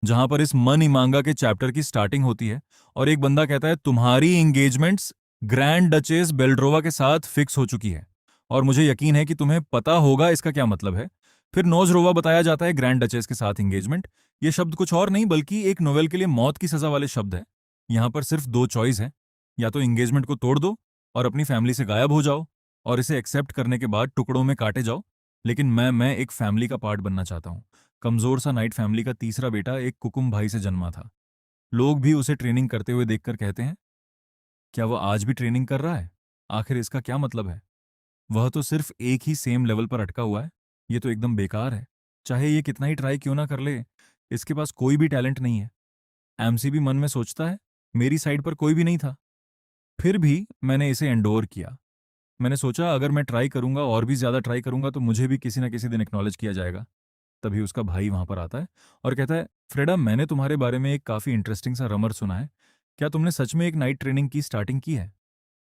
जहां पर इस मन इमांगा के चैप्टर की स्टार्टिंग होती है और एक बंदा कहता है तुम्हारी एंगेजमेंट्स ग्रैंड डचेस बेल्ड्रोवा के साथ फिक्स हो चुकी है और मुझे यकीन है कि तुम्हें पता होगा इसका क्या मतलब है। फिर नोजरोवा बताया जाता है ग्रैंड डचेस के साथ एंगेजमेंट। ये शब्द कुछ और नहीं बल्कि एक नोवेल के लिए मौत की सजा वाले शब्द है। यहां पर सिर्फ दो चॉइस है, या तो एंगेजमेंट को तोड़ दो और अपनी फैमिली से गायब हो जाओ और इसे एक्सेप्ट करने के बाद टुकड़ों में काटे जाओ। लेकिन मैं एक फैमिली का पार्ट बनना चाहता हूँ। कमजोर सा नाइट फैमिली का तीसरा बेटा एक कुकुम भाई से जन्मा था। लोग भी उसे ट्रेनिंग करते हुए देखकर कहते हैं, क्या वह आज भी ट्रेनिंग कर रहा है? आखिर इसका क्या मतलब है? वह तो सिर्फ एक ही सेम लेवल पर अटका हुआ है। ये तो एकदम बेकार है। चाहे ये कितना ही ट्राई क्यों ना कर ले, इसके पास कोई भी टैलेंट नहीं है। एमसी भी मन में सोचता है, मेरी साइड पर कोई भी नहीं था। फिर भी मैंने इसे एंडोर किया। मैंने सोचा अगर मैं ट्राई करूंगा और भी ज्यादा ट्राई करूंगा तो मुझे भी किसी ना किसी दिन एक्नॉलेज किया जाएगा। तभी उसका भाई वहां पर आता है और कहता है, फ्रेडा मैंने तुम्हारे बारे में एक काफी इंटरेस्टिंग सा रमर सुना है। क्या तुमने सच में एक नाइट ट्रेनिंग की स्टार्टिंग की है?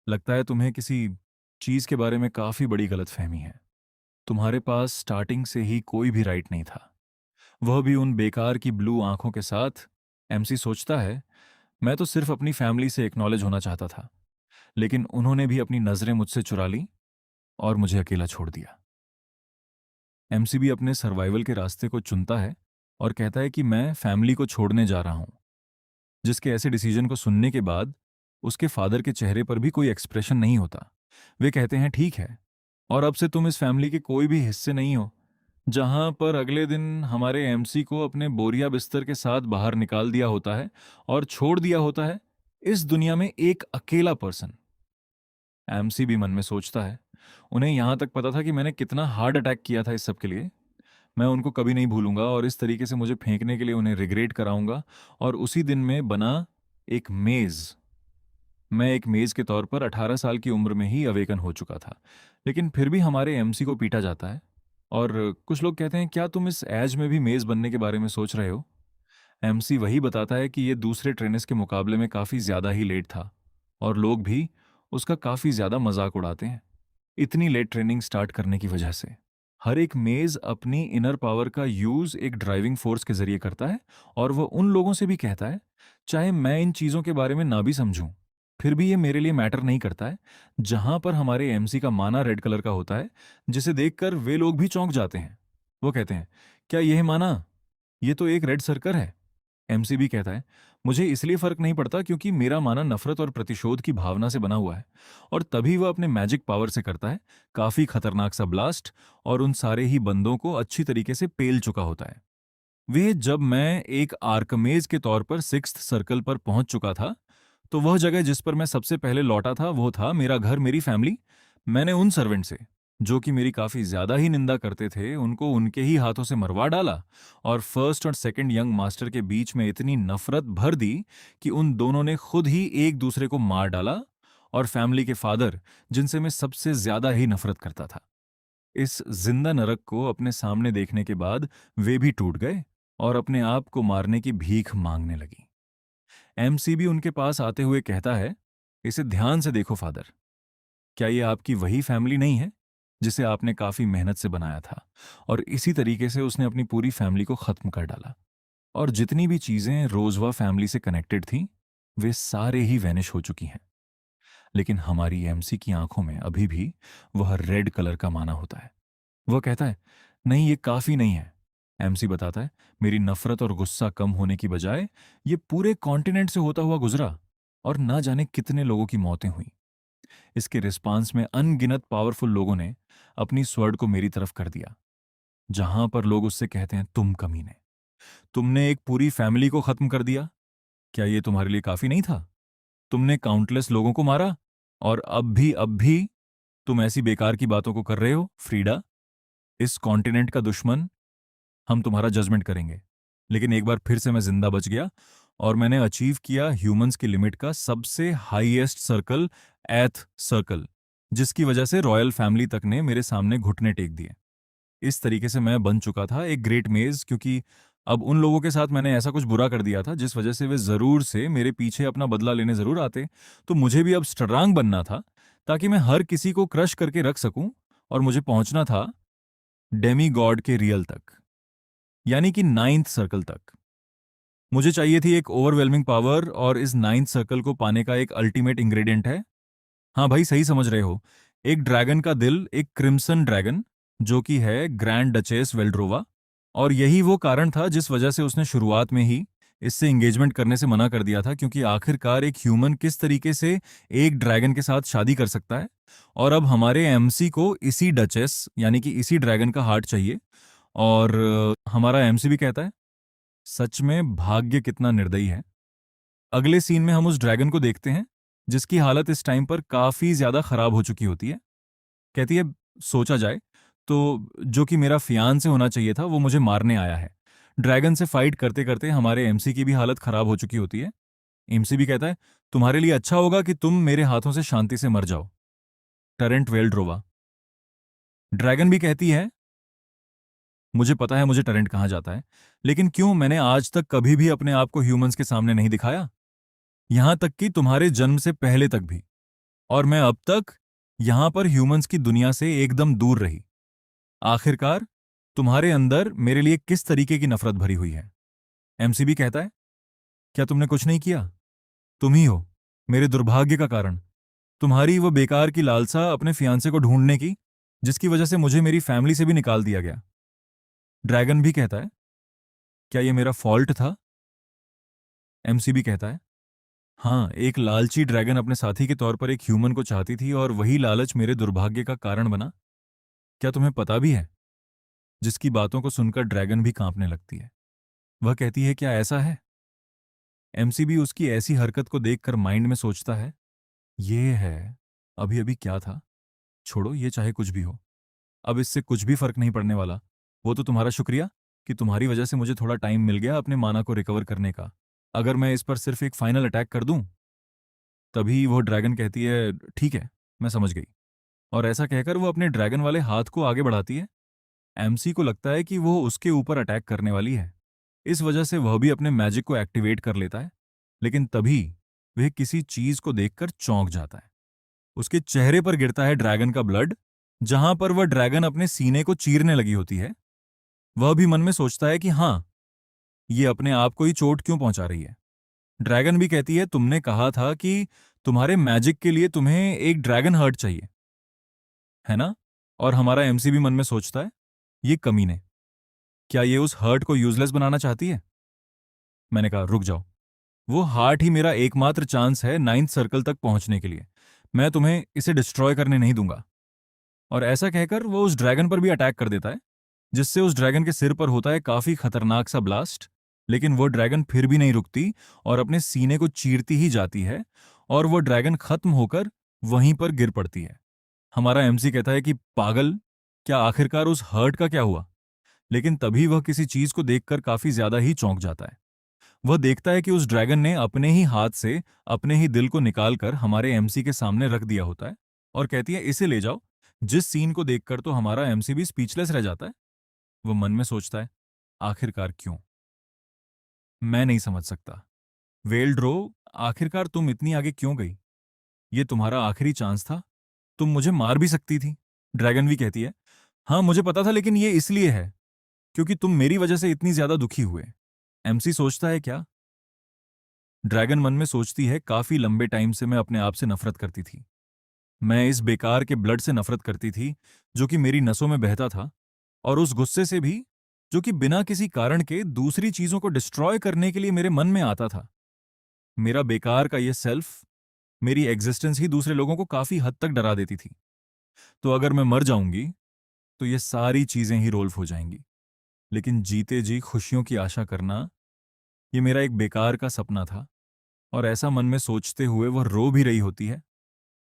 लगता है तुम्हें किसी चीज के बारे में काफी बड़ी गलतफहमी है। तुम्हारे पास स्टार्टिंग से ही कोई भी राइट नहीं था, वह भी उन बेकार की ब्लू आंखों के साथ। एमसी सोचता है, मैं तो सिर्फ अपनी फैमिली से एक्नॉलेज होना चाहता था, लेकिन उन्होंने भी अपनी नजरें मुझसे चुरा ली और मुझे अकेला छोड़ दिया। एमसी भी अपने सर्वाइवल के रास्ते को चुनता है और कहता है कि मैं फैमिली को छोड़ने जा रहा हूं। जिसके ऐसे डिसीजन को सुनने के बाद उसके फादर के चेहरे पर भी कोई एक्सप्रेशन नहीं होता। वे कहते हैं, ठीक है, और अब से तुम इस फैमिली के कोई भी हिस्से नहीं हो। जहां पर अगले दिन हमारे एमसी को अपने बोरिया बिस्तर के साथ बाहर निकाल दिया होता है और छोड़ दिया होता है इस दुनिया में एक अकेला पर्सन। एमसी भी मन में सोचता है, उन्हें यहां तक पता था कि मैंने कितना हार्ड अटैक किया था इस सब के लिए। मैं उनको कभी नहीं भूलूंगा और इस तरीके से मुझे फेंकने के लिए उन्हें रिग्रेट कराऊंगा। और उसी दिन में बना एक मेज। मैं एक मेज के तौर पर 18 साल की उम्र में ही अवेकन हो चुका था। लेकिन फिर भी हमारे एमसी को पीटा जाता है। और कुछ लोग कहते हैं, क्या तुम इस एज में भी मेज बनने के बारे में सोच रहे हो? एमसी वही बताता है कि ये दूसरे ट्रेनर्स के मुकाबले में काफी ज्यादा ही लेट था और लोग भी उसका काफी ज्यादा मजाक उड़ाते हैं इतनी लेट ट्रेनिंग स्टार्ट करने की वजह से। हर एक मेज अपनी इनर पावर का यूज एक ड्राइविंग फोर्स के जरिए करता है और वह उन लोगों से भी कहता है, चाहे मैं इन चीजों के बारे में ना भी समझूं, फिर भी ये मेरे लिए मैटर नहीं करता है। जहां पर हमारे एमसी का माना रेड कलर का होता है, जिसे देखकर वे लोग भी चौंक जाते हैं। वो कहते हैं, क्या यह माना? ये तो एक रेड सर्कल है। एमसी भी कहता है, मुझे इसलिए फर्क नहीं पड़ता क्योंकि मेरा माना नफरत और प्रतिशोध की भावना से बना हुआ है। और तभी वह अपने मैजिक पावर से करता है काफी खतरनाक सा ब्लास्ट और उन सारे ही बंदों को अच्छी तरीके से पेल चुका होता है। वे जब मैं एक आर्कमेज के तौर पर सिक्स्थ सर्कल पर पहुंच चुका था, तो वह जगह जिस पर मैं सबसे पहले लौटा था वो था मेरा घर, मेरी फैमिली। मैंने उन सर्वेंट से, जो कि मेरी काफी ज्यादा ही निंदा करते थे, उनको उनके ही हाथों से मरवा डाला और फर्स्ट और सेकंड यंग मास्टर के बीच में इतनी नफरत भर दी कि उन दोनों ने खुद ही एक दूसरे को मार डाला। और फैमिली के फादर, जिनसे मैं सबसे ज्यादा ही नफरत करता था, इस जिंदा नरक को अपने सामने देखने के बाद वे भी टूट गए और अपने आप को मारने की भीख मांगने लगी। एमसीबी उनके पास आते हुए कहता है, इसे ध्यान से देखो फादर। क्या ये आपकी वही फैमिली नहीं है जिसे आपने काफी मेहनत से बनाया था? और इसी तरीके से उसने अपनी पूरी फैमिली को खत्म कर डाला और जितनी भी चीजें रोजवा फैमिली से कनेक्टेड थीं, वे सारे ही वैनिश हो चुकी हैं। लेकिन हमारी एमसी की आंखों में अभी भी वह रेड कलर का माना होता है। वह कहता है, नहीं ये काफी नहीं है। एमसी बताता है, मेरी नफरत और गुस्सा कम होने की बजाय ये पूरे कॉन्टिनेंट से होता हुआ गुजरा और ना जाने कितने लोगों की मौतें हुई। इसके रिस्पांस में अनगिनत पावरफुल लोगों ने अपनी स्वर्ड को मेरी तरफ कर दिया। जहां पर लोग उससे कहते हैं, तुम कमीने, तुमने एक पूरी फैमिली को खत्म कर दिया। क्या ये तुम्हारे लिए काफी नहीं था? तुमने काउंटलेस लोगों को मारा और अब भी तुम ऐसी बेकार की बातों को कर रहे हो फ्रीडा। इस कॉन्टिनेंट का दुश्मन, हम तुम्हारा जजमेंट करेंगे। लेकिन एक बार फिर से मैं जिंदा बच गया और मैंने अचीव किया ह्यूमंस की लिमिट का सबसे हाईएस्ट सर्कल, एथ सर्कल, जिसकी वजह से रॉयल फैमिली तक ने मेरे सामने घुटने टेक दिए। इस तरीके से मैं बन चुका था एक ग्रेट मेज, क्योंकि अब उन लोगों के साथ मैंने ऐसा कुछ बुरा कर दिया था जिस वजह से वे जरूर से मेरे पीछे अपना बदला लेने जरूर आते। तो मुझे भी अब स्ट्रांग बनना था ताकि मैं हर किसी को क्रश करके रख सकूं। और मुझे पहुंचना था डेमी गॉड के रियल तक, यानी कि नाइन्थ सर्कल तक। मुझे चाहिए थी एक ओवरवेलमिंग पावर, और इस नाइन्थ सर्कल को पाने का एक अल्टीमेट इंग्रेडिएंट है। हाँ भाई, सही समझ रहे हो। एक ड्रैगन का दिल, एक क्रिम्सन ड्रैगन, जो कि है ग्रैंड डचेस वेल्ड्रोवा। और यही वो कारण था जिस वजह से उसने शुरुआत में ही इससे एंगेजमेंट करने से मना कर दिया था, क्योंकि आखिरकार एक ह्यूमन किस तरीके से एक ड्रैगन के साथ शादी कर सकता है। और अब हमारे एमसी को इसी डचेस यानी कि इसी ड्रैगन का हार्ट चाहिए। और हमारा एमसी भी कहता है, सच में भाग्य कितना निर्दयी है। अगले सीन में हम उस ड्रैगन को देखते हैं जिसकी हालत इस टाइम पर काफी ज्यादा खराब हो चुकी होती है। कहती है, सोचा जाए तो जो कि मेरा फियांसे होना चाहिए था वो मुझे मारने आया है। ड्रैगन से फाइट करते करते हमारे एमसी की भी हालत खराब हो चुकी होती है। एमसी भी कहता है, तुम्हारे लिए अच्छा होगा कि तुम मेरे हाथों से शांति से मर जाओ, टरेंट वेल्ड्रोवा। ड्रैगन भी कहती है, मुझे पता है मुझे टरेंट कहाँ जाता है, लेकिन क्यों मैंने आज तक कभी भी अपने आप को ह्यूमंस के सामने नहीं दिखाया, यहां तक कि तुम्हारे जन्म से पहले तक भी। और मैं अब तक यहां पर ह्यूमंस की दुनिया से एकदम दूर रही। आखिरकार तुम्हारे अंदर मेरे लिए किस तरीके की नफरत भरी हुई है। एमसीबी कहता है, क्या तुमने कुछ नहीं किया? तुम ही हो मेरे दुर्भाग्य का कारण। तुम्हारी वो बेकार की लालसा अपने फियांसे को ढूंढने की, जिसकी वजह से मुझे मेरी फैमिली से भी निकाल दिया गया। ड्रैगन भी कहता है, क्या ये मेरा फॉल्ट था? एमसीबी कहता है, हाँ, एक लालची ड्रैगन अपने साथी के तौर पर एक ह्यूमन को चाहती थी और वही लालच मेरे दुर्भाग्य का कारण बना। क्या तुम्हें पता भी है? जिसकी बातों को सुनकर ड्रैगन भी कांपने लगती है। वह कहती है, क्या ऐसा है? एमसीबी उसकी ऐसी हरकत को देखकर माइंड में सोचता है, ये है, अभी अभी क्या था, छोड़ो ये चाहे कुछ भी हो, अब इससे कुछ भी फर्क नहीं पड़ने वाला। वो तो तुम्हारा शुक्रिया कि तुम्हारी वजह से मुझे थोड़ा टाइम मिल गया अपने माना को रिकवर करने का। अगर मैं इस पर सिर्फ एक फाइनल अटैक कर दूं। तभी वो ड्रैगन कहती है, ठीक है, मैं समझ गई। और ऐसा कहकर वो अपने ड्रैगन वाले हाथ को आगे बढ़ाती है। एमसी को लगता है कि वो उसके ऊपर अटैक करने वाली है। इस वजह से वह भी अपने मैजिक को एक्टिवेट कर लेता है। लेकिन तभी वह किसी चीज को देखकर चौंक जाता है। उसके चेहरे पर गिरता है ड्रैगन का ब्लड, जहां पर वह ड्रैगन अपने सीने को चीरने लगी होती है। वह भी मन में सोचता है कि हाँ, ये अपने आप को ही चोट क्यों पहुंचा रही है। ड्रैगन भी कहती है, तुमने कहा था कि तुम्हारे मैजिक के लिए तुम्हें एक ड्रैगन हर्ट चाहिए, है ना? और हमारा एमसी भी मन में सोचता है, ये कमीने, क्या ये उस हर्ट को यूजलेस बनाना चाहती है? मैंने कहा, रुक जाओ, वो हार्ट ही मेरा एकमात्र चांस है नाइन्थ सर्कल तक पहुंचने के लिए। मैं तुम्हें इसे डिस्ट्रॉय करने नहीं दूंगा। और ऐसा कहकर वो उस ड्रैगन पर भी अटैक कर देता है, जिससे उस ड्रैगन के सिर पर होता है काफी खतरनाक सा ब्लास्ट। लेकिन वो ड्रैगन फिर भी नहीं रुकती और अपने सीने को चीरती ही जाती है, और वो ड्रैगन खत्म होकर वहीं पर गिर पड़ती है। हमारा एमसी कहता है कि पागल, क्या आखिरकार उस हर्ट का क्या हुआ? लेकिन तभी वह किसी चीज को देखकर काफी ज्यादा ही चौंक जाता है। वह देखता है कि उस ड्रैगन ने अपने ही हाथ से अपने ही दिल को निकालकर हमारे एमसी के सामने रख दिया होता है। और कहती है, इसे ले जाओ। जिस सीन को देखकर तो हमारा एमसी भी स्पीचलेस रह जाता है। वो मन में सोचता है, आखिरकार क्यों? मैं नहीं समझ सकता। वेल्ड्रो, आखिरकार तुम इतनी आगे क्यों गई? ये तुम्हारा आखिरी चांस था। तुम मुझे मार भी सकती थी। ड्रैगन भी कहती है, हाँ मुझे पता था, लेकिन ये इसलिए है क्योंकि तुम मेरी वजह से इतनी ज्यादा दुखी हुए। एमसी सोचता है, क्या? ड्रैगन मन में सोचती है, काफी लंबे टाइम से मैं अपने आप से नफरत करती थी। मैं इस बेकार के ब्लड से नफरत करती थी जो कि मेरी नसों में बहता था, और उस गुस्से से भी जो कि बिना किसी कारण के दूसरी चीजों को डिस्ट्रॉय करने के लिए मेरे मन में आता था। मेरा बेकार का ये सेल्फ, मेरी एग्जिस्टेंस ही दूसरे लोगों को काफी हद तक डरा देती थी। तो अगर मैं मर जाऊंगी तो ये सारी चीजें ही रोल्फ हो जाएंगी। लेकिन जीते जी खुशियों की आशा करना, ये मेरा एक बेकार का सपना था। और ऐसा मन में सोचते हुए वह रो भी रही होती है।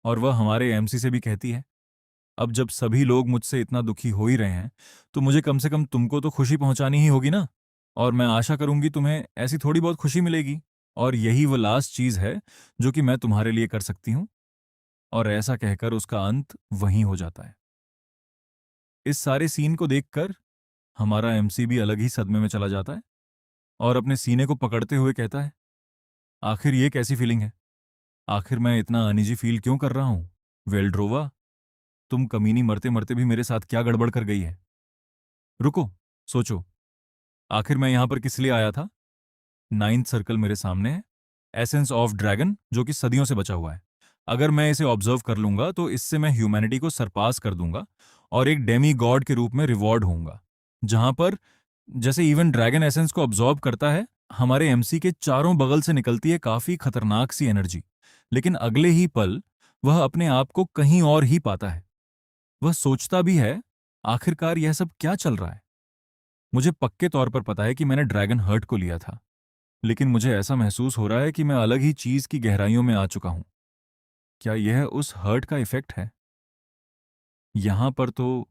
और वह हमारे एमसी से भी कहती है, अब जब सभी लोग मुझसे इतना दुखी हो ही रहे हैं तो मुझे कम से कम तुमको तो खुशी पहुंचानी ही होगी ना। और मैं आशा करूंगी तुम्हें ऐसी थोड़ी बहुत खुशी मिलेगी। और यही वो लास्ट चीज है जो कि मैं तुम्हारे लिए कर सकती हूं। और ऐसा कहकर उसका अंत वहीं हो जाता है। इस सारे सीन को देखकर हमारा एमसी भी अलग ही सदमे में चला जाता है और अपने सीने को पकड़ते हुए कहता है, आखिर ये कैसी फीलिंग है? आखिर मैं इतना अनईजी फील क्यों कर रहा हूं? वेल्ड्रोवा, तुम कमीनी मरते मरते भी मेरे साथ क्या गड़बड़ कर गई है? रुको, सोचो, आखिर मैं यहां पर किस लिए आया था? नाइन्थ सर्कल मेरे सामने है, एसेंस ऑफ ड्रैगन जो कि सदियों से बचा हुआ है। अगर मैं इसे ऑब्जर्व कर लूंगा तो इससे मैं ह्यूमैनिटी को सरपास कर दूंगा और एक डेमी गॉड के रूप में रिवॉर्ड होऊंगा। जहां पर जैसे इवन ड्रैगन एसेंस को ऑब्जॉर्ब करता है, हमारे एमसी के चारों बगल से निकलती है काफी खतरनाक सी एनर्जी, लेकिन अगले ही पल वह अपने आप को कहीं और ही पाता है। वह सोचता भी है, आखिरकार यह सब क्या चल रहा है। मुझे पक्के तौर पर पता है कि मैंने ड्रैगन हर्ट को लिया था, लेकिन मुझे ऐसा महसूस हो रहा है कि मैं अलग ही चीज की गहराइयों में आ चुका हूं। क्या यह उस हर्ट का इफेक्ट है? यहां पर तो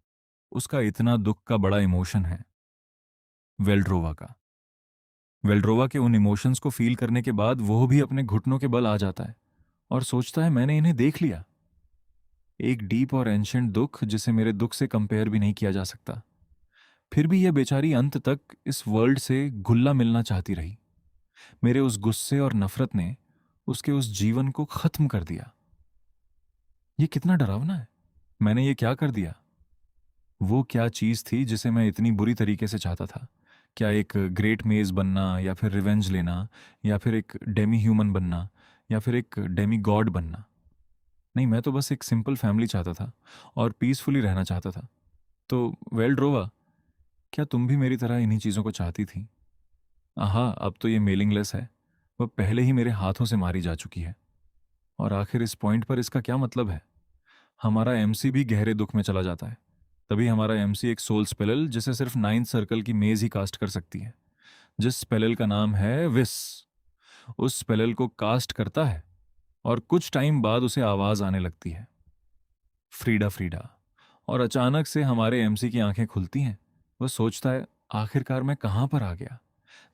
उसका इतना दुख का बड़ा इमोशन है, वेल्ड्रोवा का। वेल्ड्रोवा के उन इमोशंस को फील करने के बाद वो भी अपने घुटनों के बल आ जाता है और सोचता है मैंने इन्हें देख लिया। एक डीप और एंशंट दुख जिसे मेरे दुख से कंपेयर भी नहीं किया जा सकता। फिर भी यह बेचारी अंत तक इस वर्ल्ड से घुल्ला मिलना चाहती रही। मेरे उस गुस्से और नफरत ने उसके उस जीवन को खत्म कर दिया। ये कितना डरावना है। मैंने ये क्या कर दिया? वो क्या चीज थी जिसे मैं इतनी बुरी तरीके से चाहता था? क्या एक ग्रेट मेज बनना, या फिर रिवेंज लेना, या फिर एक डेमी ह्यूमन बनना, या फिर एक डेमी गॉड बनना? नहीं, मैं तो बस एक सिंपल फैमिली चाहता था और पीसफुली रहना चाहता था। तो वेल्ड्रोवा, क्या तुम भी मेरी तरह इन्हीं चीज़ों को चाहती थी? आहा, अब तो ये मेलिंगलेस है। वह पहले ही मेरे हाथों से मारी जा चुकी है। और आखिर इस पॉइंट पर इसका क्या मतलब है? हमारा एमसी भी गहरे दुख में चला जाता है। तभी हमारा एमसी एक सोल स्पेल जिसे सिर्फ नाइन्थ सर्कल की मेज ही कास्ट कर सकती है, जिस स्पेल का नाम है विस, उस स्पेल को कास्ट करता है और कुछ टाइम बाद उसे आवाज आने लगती है, फ्रीडा फ्रीडा। और अचानक से हमारे एमसी की आंखें खुलती हैं। वह सोचता है आखिरकार मैं कहां पर आ गया,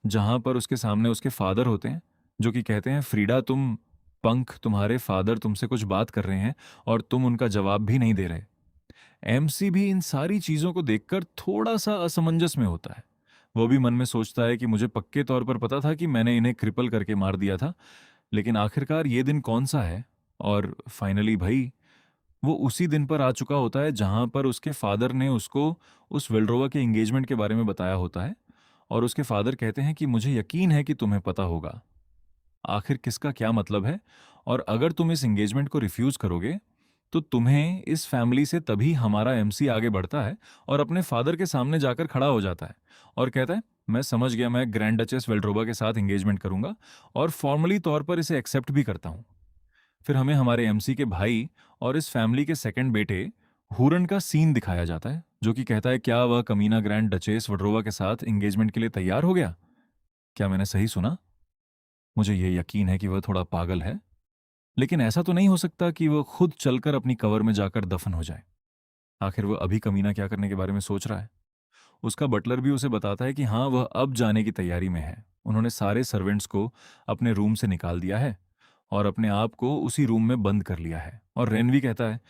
जहां पर उसके सामने उसके फादर होते हैं जो कि कहते हैं फ्रीडा तुम पंख, तुम्हारे फादर तुमसे कुछ बात कर रहे हैं और तुम उनका जवाब भी नहीं दे रहे। एमसी भी इन सारी चीजों को देखकर थोड़ा सा असमंजस में होता है। वो भी मन में सोचता है कि मुझे पक्के तौर पर पता था कि मैंने इन्हें क्रिपल करके मार दिया था, लेकिन आखिरकार ये दिन कौन सा है? और फाइनली भाई, वो उसी दिन पर आ चुका होता है जहां पर उसके फादर ने उसको उस वेल्ड्रोवा के एंगेजमेंट के बारे में बताया होता है। और उसके फादर कहते हैं कि मुझे यकीन है कि तुम्हें पता होगा आखिर किसका क्या मतलब है, और अगर तुम इस एंगेजमेंट को रिफ्यूज करोगे तो तुम्हें इस फैमिली से। तभी हमारा एमसी आगे बढ़ता है और अपने फादर के सामने जाकर खड़ा हो जाता है और कहता है मैं समझ गया, मैं ग्रैंड डचेस वेल्ड्रोवा के साथ एंगेजमेंट करूंगा और फॉर्मली तौर पर इसे एक्सेप्ट भी करता हूं। फिर हमें हमारे एमसी के भाई और इस फैमिली के सेकंड बेटे हूरन का सीन दिखाया जाता है, जो कि कहता है क्या वह कमीना ग्रैंड डचेस वेल्ड्रोवा के साथ एंगेजमेंट के लिए तैयार हो गया? क्या मैंने सही सुना? मुझे ये यकीन है कि वह थोड़ा पागल है, लेकिन ऐसा तो नहीं हो सकता कि वह खुद चलकर अपनी कवर में जाकर दफन हो जाए। आखिर वह अभी कमीना क्या करने के बारे में सोच रहा है? उसका बटलर भी उसे बताता है कि हाँ, वह अब जाने की तैयारी में है। उन्होंने सारे सर्वेंट्स को अपने रूम से निकाल दिया है और अपने आप को उसी रूम में बंद कर लिया है। और रेन भी कहता है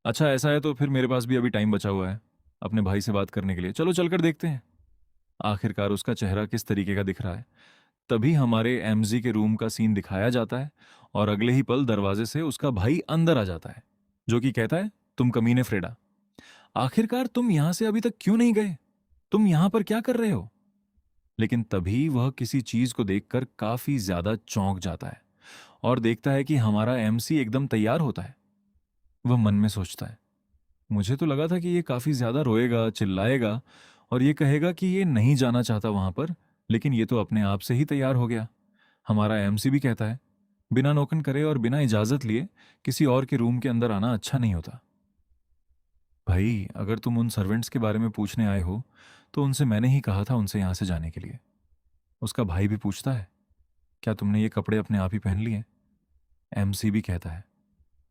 अच्छा ऐसा है तो फिर मेरे पास भी अभी टाइम बचा हुआ है अपने भाई से बात करने के लिए, चलो चलकर देखते हैं आखिरकार उसका चेहरा किस तरीके का दिख रहा है। तभी हमारे एमजी के रूम का सीन दिखाया जाता है और अगले ही पल दरवाजे से उसका भाई अंदर आ जाता है, जो कि कहता है तुम कमीने फ्रेडा, आखिरकार तुम यहां से अभी तक क्यों नहीं गए? तुम यहां पर क्या कर रहे हो? लेकिन तभी वह किसी चीज को देखकर काफी ज्यादा चौंक जाता है और देखता है कि हमारा एमसी एकदम तैयार होता है। वह मन में सोचता है मुझे तो लगा था कि ये काफी ज्यादा रोएगा, चिल्लाएगा और ये कहेगा कि ये नहीं जाना चाहता वहां पर, लेकिन ये तो अपने आप से ही तैयार हो गया। हमारा एमसी भी कहता है बिना नोकन करे और बिना इजाजत लिए किसी और के रूम के अंदर आना अच्छा नहीं होता। भाई, अगर तुम उन सर्वेंट्स के बारे में पूछने आए हो तो उनसे मैंने ही कहा था उनसे यहां से जाने के लिए। उसका भाई भी पूछता है क्या तुमने ये कपड़े अपने आप ही पहन लिए? एमसी भी कहता है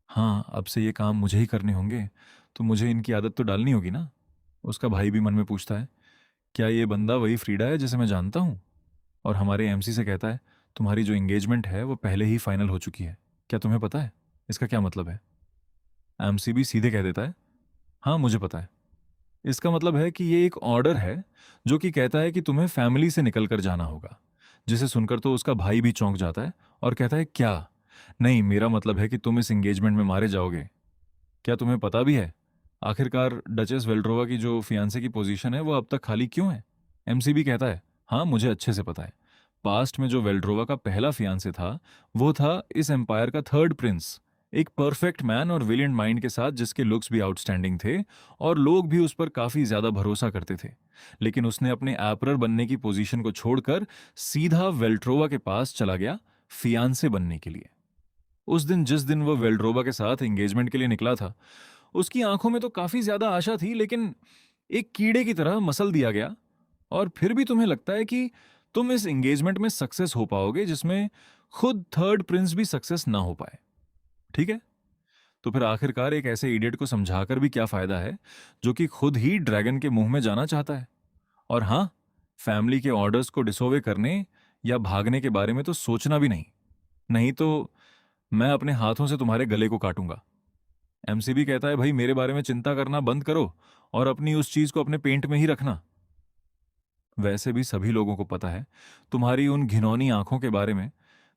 हाँ, अब से ये काम मुझे ही करने होंगे, तो मुझे इनकी आदत तो डालनी होगी ना। उसका भाई भी मन में पूछता है क्या ये बंदा वही फ्रीडा है जिसे मैं जानता हूँ? और हमारे एमसी से कहता है तुम्हारी जो एंगेजमेंट है वो पहले ही फाइनल हो चुकी है, क्या तुम्हें पता है इसका क्या मतलब है? एमसी भी सीधे कह देता है हाँ, मुझे पता है। इसका मतलब है कि ये एक ऑर्डर है जो कि कहता है कि तुम्हें फैमिली से निकल कर जाना होगा। जिसे सुनकर तो उसका भाई भी चौंक जाता है और कहता है क्या? नहीं, मेरा मतलब है कि तुम इस एंगेजमेंट में मारे जाओगे। क्या तुम्हें पता भी है आखिरकार डचेस वेल्ड्रोवा की जो फियांसे की पोजीशन है वो अब तक खाली क्यों है? एमसी भी कहता है हाँ, मुझे अच्छे से पता है। पास्ट में जो वेल्ड्रोवा का पहला फियांसे था, वो था इस एम्पायर का थर्ड प्रिंस, एक परफेक्ट मैन और विलियंट माइंड के साथ जिसके लुक्स भी आउटस्टैंडिंग थे और लोग भी उस पर काफी ज्यादा भरोसा करते थे। लेकिन उसने अपने एपरर बनने की पोजीशन को छोड़कर सीधा वेल्ट्रोवा के पास चला गया फियांसे बनने के लिए। उस दिन जिस दिन वो वेल्ड्रोवा के साथ एंगेजमेंट के लिए निकला था, उसकी आंखों में तो काफी ज्यादा आशा थी, लेकिन एक कीड़े की तरह मसल दिया गया। और फिर भी तुम्हें लगता है कि तुम इस एंगेजमेंट में सक्सेस हो पाओगे जिसमें खुद थर्ड प्रिंस भी सक्सेस ना हो पाए। ठीक है, तो फिर आखिरकार एक ऐसे इडियट को समझाकर भी क्या फायदा है जो कि खुद ही ड्रैगन के मुंह में जाना चाहता है। और हाँ, फैमिली के ऑर्डर्स को डिसोवे करने या भागने के बारे में तो सोचना भी नहीं। नहीं तो मैं अपने हाथों से तुम्हारे गले को काटूंगा। एमसीबी कहता है भाई मेरे बारे में चिंता करना बंद करो और अपनी उस चीज को अपने पेंट में ही रखना। वैसे भी सभी लोगों को पता है तुम्हारी उन घिनौनी आंखों के बारे में,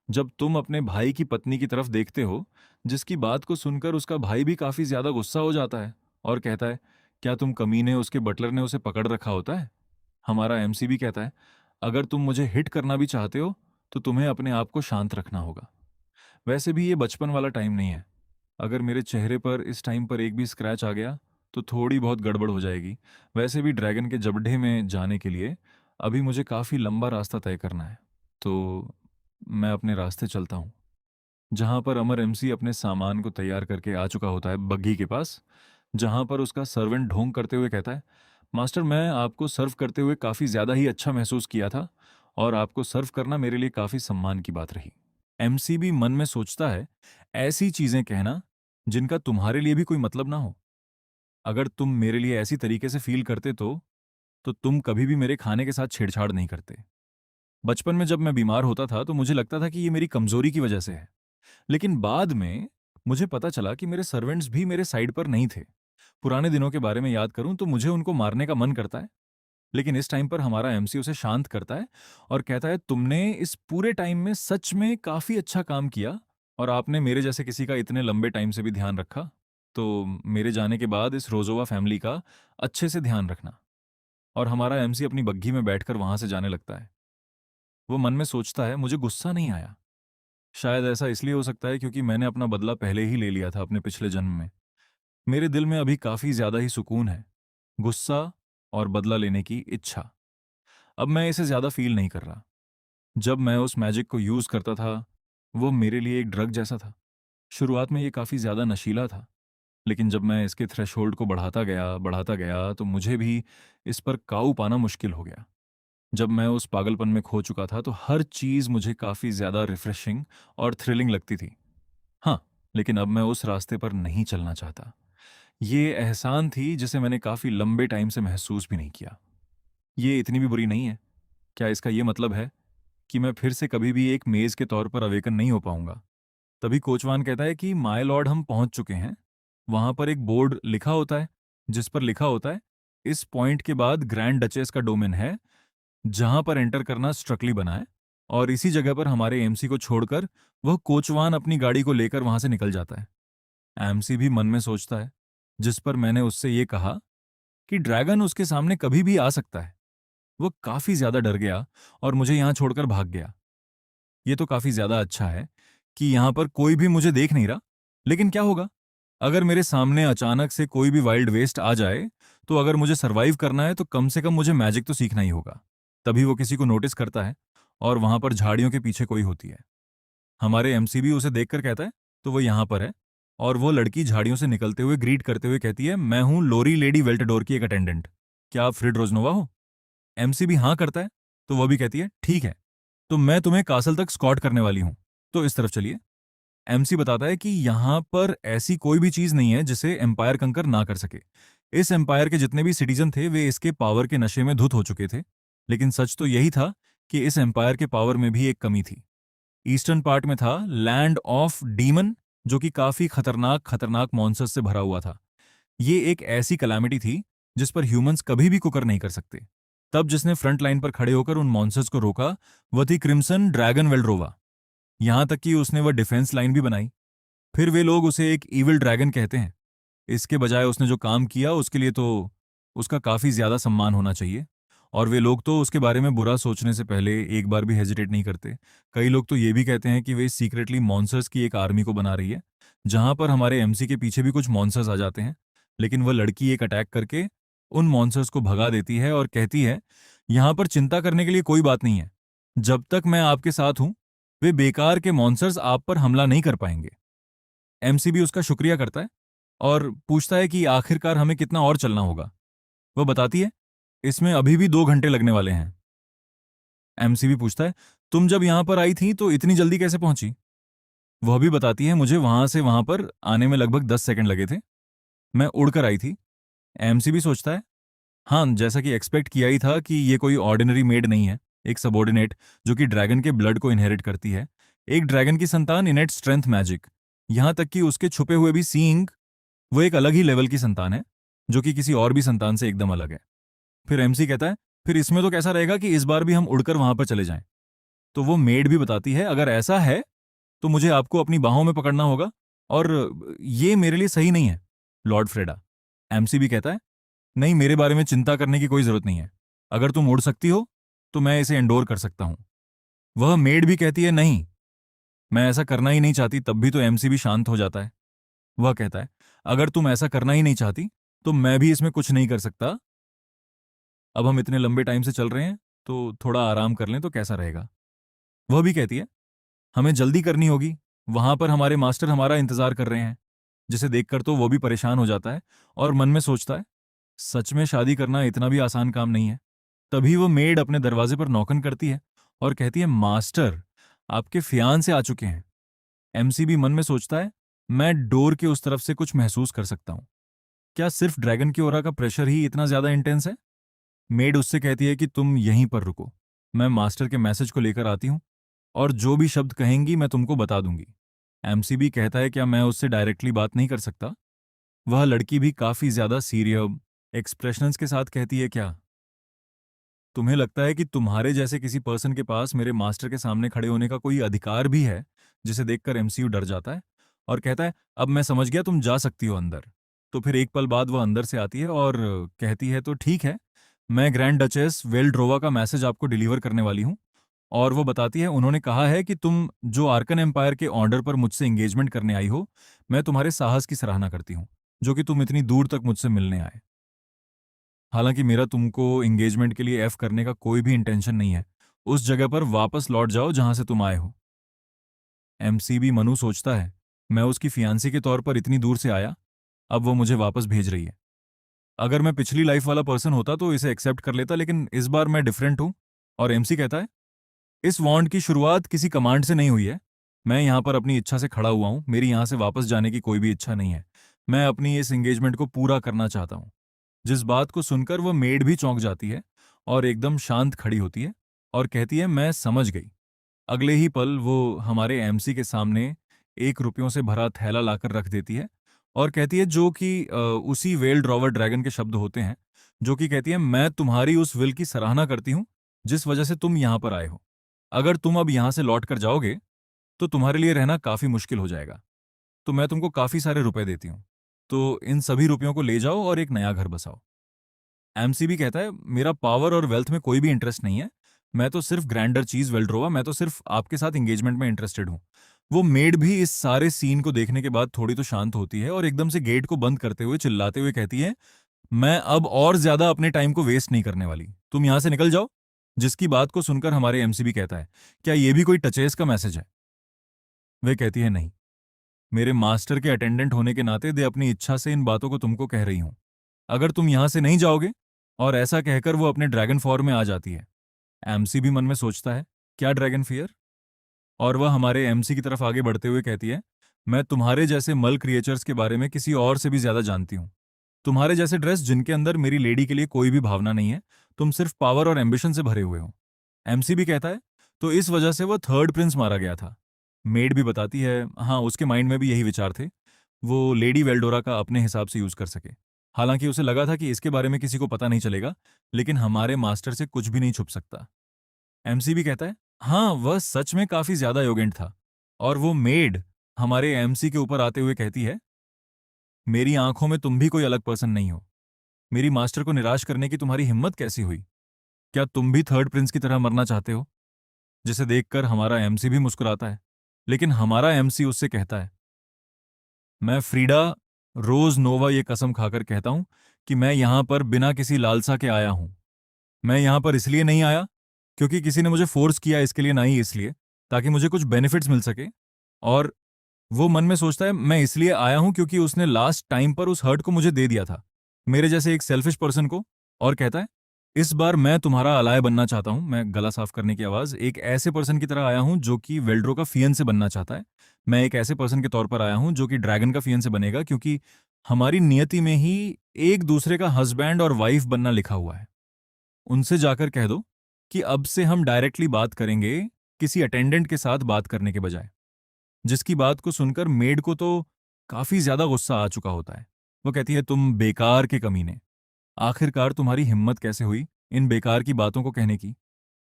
जब तुम अपने भाई की पत्नी की तरफ देखते हो, जिसकी बात को सुनकर उसका भाई भी काफी ज्यादा गुस्सा हो जाता है और कहता है क्या तुम कमीने उसके बटलर ने उसे पकड़ रखा होता है। हमारा एमसीबी कहता है अगर तुम मुझे हिट करना भी चाहते हो तो तुम्हें अपने आप को शांत रखना होगा। वैसे भी ये बचपन वाला टाइम नहीं है। अगर मेरे चेहरे पर इस टाइम पर एक भी स्क्रैच आ गया तो थोड़ी बहुत गड़बड़ हो जाएगी। वैसे भी ड्रैगन के जबड़े में जाने के लिए अभी मुझे काफ़ी लंबा रास्ता तय करना है। तो मैं अपने रास्ते चलता हूँ। जहाँ पर अमर एमसी अपने सामान को तैयार करके आ चुका होता है बग्घी के पास, जहाँ पर उसका सर्वेंट ढोंग करते हुए कहता है मास्टर मैं आपको सर्व करते हुए काफ़ी ज़्यादा ही अच्छा महसूस किया था और आपको सर्व करना मेरे लिए काफ़ी सम्मान की बात रही। एमसीबी मन में सोचता है ऐसी चीजें कहना जिनका तुम्हारे लिए भी कोई मतलब ना हो। अगर तुम मेरे लिए ऐसी तरीके से फील करते तो तुम कभी भी मेरे खाने के साथ छेड़छाड़ नहीं करते। बचपन में जब मैं बीमार होता था तो मुझे लगता था कि ये मेरी कमजोरी की वजह से है, लेकिन बाद में मुझे पता चला कि मेरे सर्वेंट्स भी मेरे साइड पर नहीं थे। पुराने दिनों के बारे में याद करूं तो मुझे उनको मारने का मन करता है, लेकिन इस टाइम पर हमारा एमसी उसे शांत करता है और कहता है तुमने इस पूरे टाइम में सच में काफी अच्छा काम किया और आपने मेरे जैसे किसी का इतने लंबे टाइम से भी ध्यान रखा। तो मेरे जाने के बाद इस रोजोवा फैमिली का अच्छे से ध्यान रखना। और हमारा एमसी अपनी बग्घी में बैठकर वहां से जाने लगता है। वो मन में सोचता है मुझे गुस्सा नहीं आया। शायद ऐसा इसलिए हो सकता है क्योंकि मैंने अपना बदला पहले ही ले लिया था अपने पिछले जन्म में। मेरे दिल में अभी काफी ज्यादा ही सुकून है, गुस्सा और बदला लेने की इच्छा। अब मैं इसे ज्यादा फील नहीं कर रहा। जब मैं उस मैजिक को यूज करता था वो मेरे लिए एक ड्रग जैसा था। शुरुआत में ये काफी ज्यादा नशीला था, लेकिन जब मैं इसके थ्रेशोल्ड को बढ़ाता गया तो मुझे भी इस पर काबू पाना मुश्किल हो गया। जब मैं उस पागलपन में खो चुका था तो हर चीज मुझे काफी ज्यादा रिफ्रेशिंग और थ्रिलिंग लगती थी। हाँ, लेकिन अब मैं उस रास्ते पर नहीं चलना चाहता। ये एहसान थी जिसे मैंने काफी लंबे टाइम से महसूस भी नहीं किया। ये इतनी भी बुरी नहीं है। क्या इसका ये मतलब है कि मैं फिर से कभी भी एक मेज के तौर पर अवेकन नहीं हो पाऊंगा? तभी कोचवान कहता है कि माय लॉर्ड हम पहुंच चुके हैं। वहां पर एक बोर्ड लिखा होता है जिस पर लिखा होता है इस पॉइंट के बाद ग्रैंड डचेस का डोमेन है, जहां पर एंटर करना स्ट्रक्टली बना है। और इसी जगह पर हमारे एमसी को छोड़कर वह कोचवान अपनी गाड़ी को लेकर वहां से निकल जाता है। एमसी भी मन में सोचता है जिस पर मैंने उससे ये कहा कि ड्रैगन उसके सामने कभी भी आ सकता है। वो काफी ज्यादा डर गया और मुझे यहां छोड़कर भाग गया। ये तो काफी ज्यादा अच्छा है कि यहां पर कोई भी मुझे देख नहीं रहा, लेकिन क्या होगा अगर मेरे सामने अचानक से कोई भी वाइल्ड वेस्ट आ जाए? तो अगर मुझे सरवाइव करना है तो कम से कम मुझे मैजिक तो सीखना ही होगा। तभी वो किसी को नोटिस करता है और वहां पर झाड़ियों के पीछे कोई होती है। हमारे एमसीबी उसे देखकर कहता है तो वो यहां पर है। और वो लड़की झाड़ियों से निकलते हुए ग्रीट करते हुए कहती है मैं हूं लोरी लेडी वेल्टडोर की एक अटेंडेंट। क्या आप फ्रिड रोजनोवा हो? एमसीबी हाँ करता है तो वह भी कहती है ठीक है, तो मैं तुम्हें कासल तक स्कॉट करने वाली हूं, तो इस तरफ चलिए। एमसी बताता है कि यहां पर ऐसी कोई भी चीज नहीं है जिसे एम्पायर कंकर ना कर सके। इस एम्पायर के जितने भी सिटीजन थे वे इसके पावर के नशे में धुत हो चुके थे, लेकिन सच तो यही था कि इस एम्पायर के पावर में भी एक कमी थी। ईस्टर्न पार्ट में था लैंड ऑफ डीमन, जो कि काफी खतरनाक खतरनाक मॉन्स्टर्स से भरा हुआ था। ये एक ऐसी कलामिटी थी जिस पर ह्यूमंस कभी भी कुकर नहीं कर सकते। तब जिसने फ्रंट लाइन पर खड़े होकर उन मॉन्स्टर्स को रोका वह थी क्रिम्सन ड्रैगन वेल्ड्रोवा। यहां तक कि उसने वह डिफेंस लाइन भी बनाई। फिर वे लोग उसे एक इविल ड्रैगन कहते हैं। इसके बजाय उसने जो काम किया उसके लिए तो उसका काफी ज्यादा सम्मान होना चाहिए। और वे लोग तो उसके बारे में बुरा सोचने से पहले एक बार भी हेजिटेट नहीं करते। कई लोग तो ये भी कहते हैं कि वे सीक्रेटली मॉन्स्टर्स की एक आर्मी को बना रही है, जहां पर हमारे एमसी के पीछे भी कुछ मॉन्स्टर्स आ जाते हैं। लेकिन वह लड़की एक अटैक करके उन मॉन्स्टर्स को भगा देती है और कहती है, यहां पर चिंता करने के लिए कोई बात नहीं है। जब तक मैं आपके साथ हूं, वे बेकार के मॉन्स्टर्स आप पर हमला नहीं कर पाएंगे। एमसी भी उसका शुक्रिया करता है और पूछता है कि आखिरकार हमें कितना और चलना होगा। वह बताती है, इसमें अभी भी 2 घंटे लगने वाले हैं। एमसी भी पूछता है, तुम जब यहां पर आई थी तो इतनी जल्दी कैसे पहुंची? वह भी बताती है, मुझे वहां से वहां पर आने में लगभग 10 सेकंड लगे थे। मैं उड़कर आई थी। एमसी भी सोचता है, हाँ, जैसा कि एक्सपेक्ट किया ही था कि ये कोई ऑर्डिनरी मेड नहीं है, एक सबॉर्डिनेट जो कि ड्रैगन के ब्लड को इनहेरिट करती है। एक ड्रैगन की संतान, इनेट स्ट्रेंथ मैजिक, यहां तक कि उसके छुपे हुए भी सीइंग, वो एक अलग ही लेवल की संतान है, जो कि किसी और भी संतान से एकदम अलग है। फिर एमसी कहता है, फिर इसमें तो कैसा रहेगा कि इस बार भी हम उड़कर वहां पर चले जाएं। तो वो मेड भी बताती है, अगर ऐसा है तो मुझे आपको अपनी बाहों में पकड़ना होगा, और ये मेरे लिए सही नहीं है, लॉर्ड फ्रेडा। एमसी भी कहता है, नहीं, मेरे बारे में चिंता करने की कोई जरूरत नहीं है। अगर तुम उड़ सकती हो तो मैं इसे एंडोर कर सकता हूं। वह मेड भी कहती है, नहीं, मैं ऐसा करना ही नहीं चाहती। तब भी तो एमसी भी शांत हो जाता है। वह कहता है, अगर तुम ऐसा करना ही नहीं चाहती तो मैं भी इसमें कुछ नहीं कर सकता। अब हम इतने लंबे टाइम से चल रहे हैं, तो थोड़ा आराम कर लें तो कैसा रहेगा? वह भी कहती है, हमें जल्दी करनी होगी, वहां पर हमारे मास्टर हमारा इंतजार कर रहे हैं। जिसे देखकर तो वो भी परेशान हो जाता है और मन में सोचता है, सच में शादी करना इतना भी आसान काम नहीं है। तभी वो मेड अपने दरवाजे पर नौकन करती है और कहती है, मास्टर, आपके फियांसे आ चुके हैं। एमसी भी मन में सोचता है, मैं डोर के उस तरफ से कुछ महसूस कर सकता हूं। क्या सिर्फ ड्रैगन की ओरा का प्रेशर ही इतना ज्यादा इंटेंस है? मेड उससे कहती है कि तुम यहीं पर रुको, मैं मास्टर के मैसेज को लेकर आती हूँ, और जो भी शब्द कहेंगी मैं तुमको बता दूंगी। एमसी भी कहता है, क्या मैं उससे डायरेक्टली बात नहीं कर सकता? वह लड़की भी काफी ज्यादा सीरियस एक्सप्रेशंस के साथ कहती है, क्या तुम्हें लगता है कि तुम्हारे जैसे किसी पर्सन के पास मेरे मास्टर के सामने खड़े होने का कोई अधिकार भी है? जिसे देखकर एमसीयू डर जाता है और कहता है, अब मैं समझ गया, तुम जा सकती हो अंदर। तो फिर एक पल बाद वह अंदर से आती है और कहती है, तो ठीक है, मैं ग्रैंड डचेस वेल्ड्रोवा का मैसेज आपको डिलीवर करने वाली हूँ। और वो बताती है, उन्होंने कहा है कि तुम जो आर्कन एम्पायर के ऑर्डर पर मुझसे एंगेजमेंट करने आई हो। मैं तुम्हारे साहस की सराहना करती हूँ, जो कि तुम इतनी दूर तक मुझसे मिलने आए। हालांकि मेरा तुमको एंगेजमेंट के लिए एफ करने का कोई भी इंटेंशन नहीं है। उस जगह पर वापस लौट जाओ जहां से तुम आए हो। एमसीबी मनु सोचता है, मैं उसकी फियांसी के तौर पर इतनी दूर से आया, अब वो मुझे वापस भेज रही है। अगर मैं पिछली लाइफ वाला पर्सन होता तो इसे एक्सेप्ट कर लेता, लेकिन इस बार मैं डिफरेंट हूं। और एमसी कहता है, इस वॉन्ड की शुरुआत किसी कमांड से नहीं हुई है। मैं यहां पर अपनी इच्छा से खड़ा हुआ हूं, मेरी यहां से वापस जाने की कोई भी इच्छा नहीं है। मैं अपनी इस एंगेजमेंट को पूरा करना चाहता हूं। जिस बात को सुनकर वह मेड भी चौंक जाती है और एकदम शांत खड़ी होती है और कहती है, मैं समझ गई। अगले ही पल वो हमारे एमसी के सामने 1 रुपयों से भरा थैला लाकर रख देती है और कहती है, जो कि उसी वेल ड्रॉवर ड्रैगन के शब्द होते हैं, जो कि कहती है, मैं तुम्हारी उस विल की सराहना करती हूँ जिस वजह से तुम यहां पर आए हो। अगर तुम अब यहां से लौट कर जाओगे तो तुम्हारे लिए रहना काफी मुश्किल हो जाएगा। तो मैं तुमको काफी सारे रुपए देती हूँ। तो इन सभी रुपयों को ले जाओ और एक नया घर बसाओ। एमसीबी कहता है, मेरा पावर और वेल्थ में कोई भी इंटरेस्ट नहीं है। मैं तो सिर्फ ग्रैंडर चीज वेल्ड्रोवा, मैं तो सिर्फ आपके साथ एंगेजमेंट में इंटरेस्टेड हूँ। वो मेड भी इस सारे सीन को देखने के बाद थोड़ी तो शांत होती है और एकदम से गेट को बंद करते हुए चिल्लाते हुए कहती है, मैं अब और ज्यादा अपने टाइम को वेस्ट नहीं करने वाली, तुम यहां से निकल जाओ। जिसकी बात को सुनकर हमारे एमसीबी कहता है, क्या ये भी कोई टचेस का मैसेज है? वे कहती है, नहीं, मेरे मास्टर के अटेंडेंट होने के नाते दे अपनी इच्छा से इन बातों को तुमको कह रही हूं। अगर तुम यहां से नहीं जाओगे। और ऐसा कहकर वो अपने ड्रैगन फॉर्म में आ जाती है। एमसी भी मन में सोचता है, क्या ड्रैगन फियर? और वह हमारे एमसी की तरफ आगे बढ़ते हुए कहती है, मैं तुम्हारे जैसे मल क्रिएचर्स के बारे में किसी और से भी ज्यादा जानती हूँ। तुम्हारे जैसे ड्रेस जिनके अंदर मेरी लेडी के लिए कोई भी भावना नहीं है। तुम सिर्फ पावर और एम्बिशन से भरे हुए हो। एमसी भी कहता है, तो इस वजह से वह थर्ड प्रिंस मारा गया था। मेड भी बताती है, हाँ, उसके माइंड में भी यही विचार थे, वो लेडी वेल्डोरा का अपने हिसाब से यूज कर सके। हालांकि उसे लगा था कि इसके बारे में किसी को पता नहीं चलेगा, लेकिन हमारे मास्टर से कुछ भी नहीं छुप सकता। एमसी भी कहता है, हाँ, वह सच में काफी ज्यादा योगेंट था। और वो मेड हमारे एमसी के ऊपर आते हुए कहती है, मेरी आंखों में तुम भी कोई अलग पर्सन नहीं हो। मेरी मास्टर को निराश करने की तुम्हारी हिम्मत कैसी हुई? क्या तुम भी थर्ड प्रिंस की तरह मरना चाहते हो, जिसे देखकर हमारा एमसी भी मुस्कुराता है, लेकिन हमारा एमसी उससे कहता है, मैं फ्रीडा रोज नोवा ये कसम खाकर कहता हूं कि मैं यहां पर बिना किसी लालसा के आया हूं। मैं यहां पर इसलिए नहीं आया क्योंकि किसी ने मुझे फोर्स किया, इसके लिए नहीं, इसलिए ताकि मुझे कुछ बेनिफिट्स मिल सके। और वो मन में सोचता है मैं इसलिए आया हूं क्योंकि उसने लास्ट टाइम पर उस हर्ट को मुझे दे दिया था, मेरे जैसे एक सेल्फिश पर्सन को। और कहता है इस बार मैं तुम्हारा अलाय बनना चाहता हूं, मैं गला साफ करने की आवाज, एक ऐसे पर्सन की तरह आया हूं जो कि वेल्ड्रो का फियन से बनना चाहता है। मैं एक ऐसे पर्सन के तौर पर आया हूं जो कि ड्रैगन का फियन से बनेगा, क्योंकि हमारी नियति में ही एक दूसरे का हस्बैंड और वाइफ बनना लिखा हुआ है। उनसे जाकर कह दो कि अब से हम डायरेक्टली बात करेंगे, किसी अटेंडेंट के साथ बात करने के बजाय। जिसकी बात को सुनकर मेड को तो काफी ज्यादा गुस्सा आ चुका होता है। वो कहती है तुम बेकार के कमीने, आखिरकार तुम्हारी हिम्मत कैसे हुई इन बेकार की बातों को कहने की।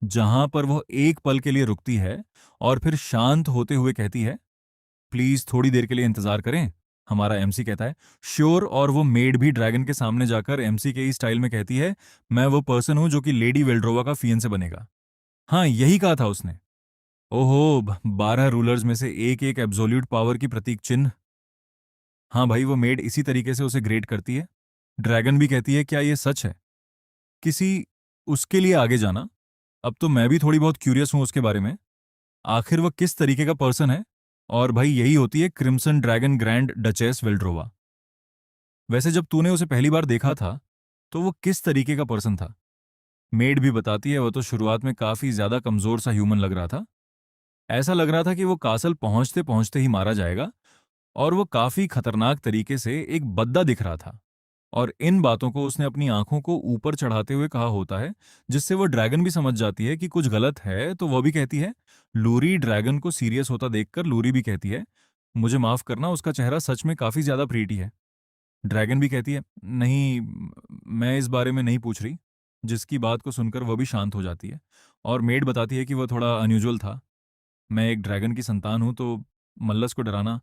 जहां पर वह एक पल के लिए रुकती है और फिर शांत होते हुए कहती है प्लीज थोड़ी देर के लिए इंतजार करें। हमारा एमसी कहता है श्योर, और वो मेड भी ड्रैगन के सामने जाकर एमसी के ही स्टाइल में कहती है मैं वो पर्सन हूं जो कि लेडी वेल्ड्रोवा का फियन से बनेगा। हाँ, यही कहा था उसने। ओहो, 12 रूलर्स में से एक एक एब्सोल्यूट पावर की प्रतीक चिन्ह। हाँ भाई, वो मेड इसी तरीके से उसे ग्रेट करती है। ड्रैगन भी कहती है क्या ये सच है किसी, उसके लिए आगे जाना। अब तो मैं भी थोड़ी बहुत क्यूरियस हूं उसके बारे में, आखिर वह किस तरीके का पर्सन है। और भाई यही होती है क्रिम्सन ड्रैगन ग्रैंड डचेस वेल्ड्रोवा। वैसे जब तूने उसे पहली बार देखा था तो वो किस तरीके का पर्सन था। मेड भी बताती है वो तो शुरुआत में काफी ज्यादा कमजोर सा ह्यूमन लग रहा था। ऐसा लग रहा था कि वो कासल पहुंचते पहुंचते ही मारा जाएगा, और वो काफी खतरनाक तरीके से एक बद्दा दिख रहा था। और इन बातों को उसने अपनी आंखों को ऊपर चढ़ाते हुए कहा होता है, जिससे वो ड्रैगन भी समझ जाती है कि कुछ गलत है। तो वह भी कहती है, लूरी ड्रैगन को सीरियस होता देखकर लूरी भी कहती है मुझे माफ करना, उसका चेहरा सच में काफी ज्यादा प्रीटी है। ड्रैगन भी कहती है नहीं, मैं इस बारे में नहीं पूछ रही। जिसकी बात को सुनकर वह भी शांत हो जाती है। और मेड बताती है कि वह थोड़ा अनयूजुअल था। मैं एक ड्रैगन की संतान हूं, तो मल्लस को डराना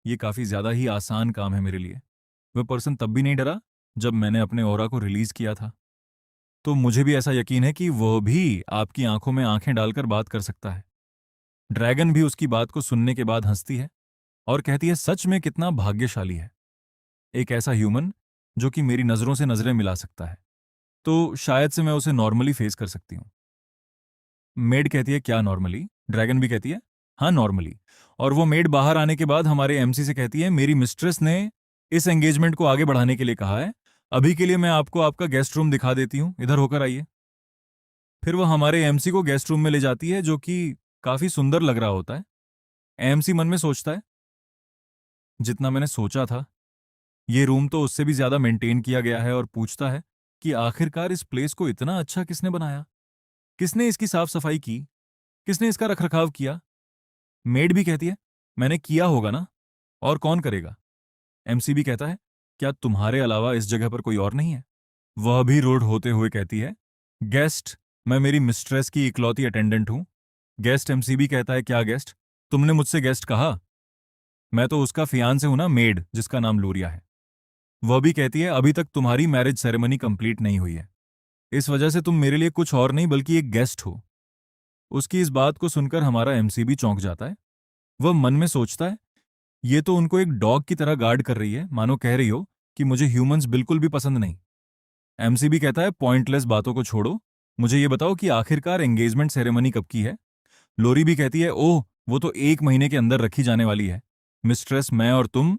ये काफी ज्यादा ही आसान काम है मेरे लिए। वह पर्सन तब भी नहीं डरा जब मैंने अपने ऑरा को रिलीज किया था। तो मुझे भी ऐसा यकीन है कि वह भी आपकी आंखों में आंखें डालकर बात कर सकता है। ड्रैगन भी उसकी बात को सुनने के बाद हंसती है और कहती है सच में कितना भाग्यशाली है एक ऐसा ह्यूमन जो कि मेरी नजरों से नजरें मिला सकता है। तो शायद से मैं उसे नॉर्मली फेस कर सकती हूँ। मेड कहती है क्या नॉर्मली। ड्रैगन भी कहती है हाँ नॉर्मली। और वो मेड बाहर आने के बाद हमारे एमसी से कहती है मेरी मिस्ट्रेस ने इस एंगेजमेंट को आगे बढ़ाने के लिए कहा है। अभी के लिए मैं आपको आपका गेस्ट रूम दिखा देती हूँ, इधर होकर आइए। फिर वो हमारे एमसी को गेस्ट रूम में ले जाती है जो कि काफी सुंदर लग रहा होता है। एमसी मन में सोचता है जितना मैंने सोचा था, ये रूम तो उससे भी ज्यादा मेंटेन किया गया है। और पूछता है कि आखिरकार इस प्लेस को इतना अच्छा किसने बनाया, किसने इसकी साफ सफाई की, किसने इसका रखरखाव किया। मेड भी कहती है मैंने किया होगा ना, और कौन करेगा। एमसी भी कहता है क्या तुम्हारे अलावा इस जगह पर कोई और नहीं है। वह भी रोड होते हुए कहती है गेस्ट, मैं मेरी मिस्ट्रेस की इकलौती अटेंडेंट हूं। गेस्ट। एमसी भी कहता है क्या गेस्ट, तुमने मुझसे गेस्ट कहा, मैं तो उसका फियांसे हूं ना, मेड जिसका नाम लूरिया है। वह भी कहती है अभी तक तुम्हारी मैरिज सेरेमनी कंप्लीट नहीं हुई है, इस वजह से तुम मेरे लिए कुछ और नहीं बल्कि एक गेस्ट हो। उसकी इस बात को सुनकर हमारा एमसी भी चौंक जाता है। वह मन में सोचता है ये तो उनको एक डॉग की तरह गार्ड कर रही है, मानो कह रही हो कि मुझे ह्यूमंस बिल्कुल भी पसंद नहीं। एमसी भी कहता है पॉइंटलेस बातों को छोड़ो, मुझे ये बताओ कि आखिरकार एंगेजमेंट सेरेमनी कब की है। लोरी भी कहती है ओह, वो तो 1 महीने के अंदर रखी जाने वाली है मिस्ट्रेस, मैं और तुम,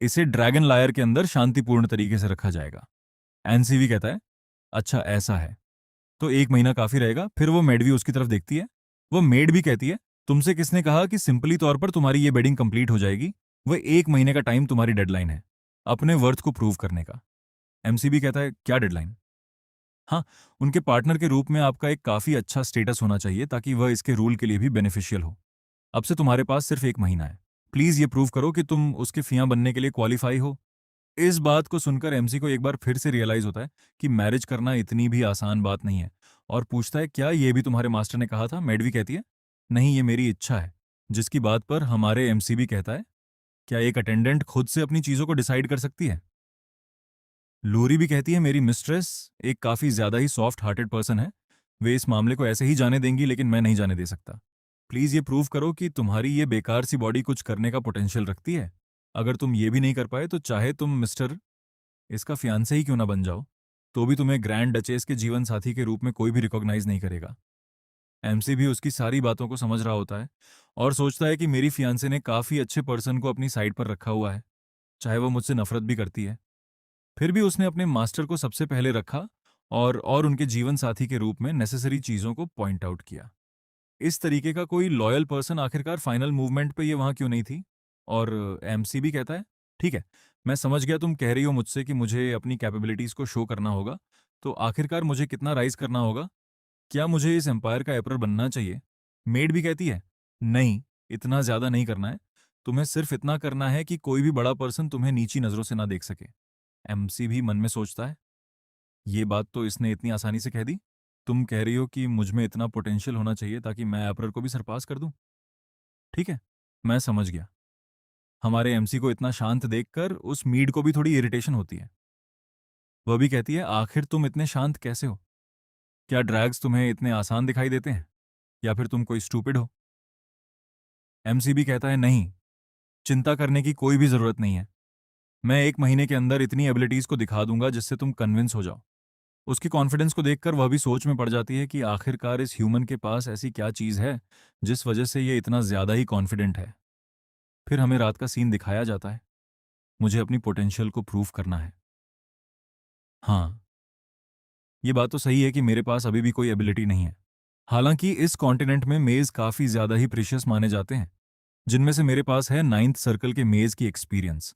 इसे ड्रैगन लायर के अंदर शांतिपूर्ण तरीके से रखा जाएगा। एनसी भी कहता है अच्छा ऐसा है, तो 1 महीना काफी रहेगा। फिर वो मेड भी उसकी तरफ देखती है। वो मेड भी कहती है तुमसे किसने कहा कि सिंपली तौर पर तुम्हारी ये वेडिंग कंप्लीट हो जाएगी। वह 1 महीने का टाइम तुम्हारी डेडलाइन है अपने वर्थ को प्रूव करने का। एमसी भी कहता है क्या डेडलाइन। हाँ, उनके पार्टनर के रूप में आपका एक काफी अच्छा स्टेटस होना चाहिए ताकि वह इसके रूल के लिए भी बेनिफिशियल हो। अब से तुम्हारे पास सिर्फ 1 महीना है, प्लीज ये प्रूव करो कि तुम उसके फियां बनने के लिए क्वालिफाई हो। इस बात को सुनकर एमसी को एक बार फिर से रियलाइज होता है कि मैरिज करना इतनी भी आसान बात नहीं है। और पूछता है क्या ये भी तुम्हारे मास्टर ने कहा था। मेडवी कहती है नहीं, ये मेरी इच्छा है। जिसकी बात पर हमारे एमसी भी कहता है क्या एक अटेंडेंट खुद से अपनी चीजों को डिसाइड कर सकती है। लूरी भी कहती है मेरी मिस्ट्रेस एक काफी ज्यादा ही सॉफ्ट हार्टेड पर्सन है, वे इस मामले को ऐसे ही जाने देंगी, लेकिन मैं नहीं जाने दे सकता। प्लीज ये प्रूव करो कि तुम्हारी ये बेकार सी बॉडी कुछ करने का पोटेंशियल रखती है। अगर तुम ये भी नहीं कर पाए तो चाहे तुम मिस्टर इसका फियांसे ही क्यों ना बन जाओ, तो भी तुम्हें ग्रैंड डचेस के जीवन साथी के रूप में कोई भी रिकॉग्नाइज नहीं करेगा। एमसी भी उसकी सारी बातों को समझ रहा होता है और सोचता है कि मेरी फियांसे ने काफी अच्छे पर्सन को अपनी साइड पर रखा हुआ है, चाहे वो मुझसे नफरत भी करती है। फिर भी उसने अपने मास्टर को सबसे पहले रखा और उनके जीवन साथी के रूप में नेसेसरी चीजों को पॉइंट आउट किया। इस तरीके का कोई लॉयल पर्सन आखिरकार फाइनल मूवमेंट पे ये वहां क्यों नहीं थी? और एमसी भी कहता है, ठीक है, मैं समझ गया तुम कह रही हो मुझसे कि मुझे अपनी कैपेबिलिटीज को शो करना होगा, तो आखिरकार मुझे कितना राइज करना होगा? क्या मुझे इस एम्पायर का एम्परर बनना चाहिए? मेड भी कहती है, नहीं, इतना ज्यादा नहीं करना है। तुम्हें सिर्फ इतना करना है कि कोई भी बड़ा पर्सन तुम्हें नीची नजरों से ना देख सके। एमसी भी मन में सोचता है, ये बात तो इसने इतनी आसानी से कह दी। तुम कह रही हो कि मुझ में इतना पोटेंशियल होना चाहिए ताकि मैं एम्परर को भी सरपास कर दूं। ठीक है, मैं समझ गया। हमारे एमसी को इतना शांत देखकर उस मीड को भी थोड़ी इरिटेशन होती है। वह भी कहती है, आखिर तुम इतने शांत कैसे हो? क्या ड्रैग्स तुम्हें इतने आसान दिखाई देते हैं, या फिर तुम कोई स्टूपिड हो? एमसी भी कहता है, नहीं, चिंता करने की कोई भी जरूरत नहीं है। मैं 1 महीने के अंदर इतनी एबिलिटीज को दिखा दूंगा जिससे तुम कन्विंस हो जाओ। उसकी कॉन्फिडेंस को देखकर वह भी सोच में पड़ जाती है कि आखिरकार इस ह्यूमन के पास ऐसी क्या चीज है जिस वजह से ये इतना ज्यादा ही कॉन्फिडेंट है। फिर हमें रात का सीन दिखाया जाता है। मुझे अपनी पोटेंशियल को प्रूव करना है। हाँ, ये बात तो सही है कि मेरे पास अभी भी कोई एबिलिटी नहीं है। हालांकि इस कॉन्टिनेंट में मेज काफी ज्यादा ही प्रीशियस माने जाते हैं, जिनमें से मेरे पास है 9th सर्कल के मेज की एक्सपीरियंस।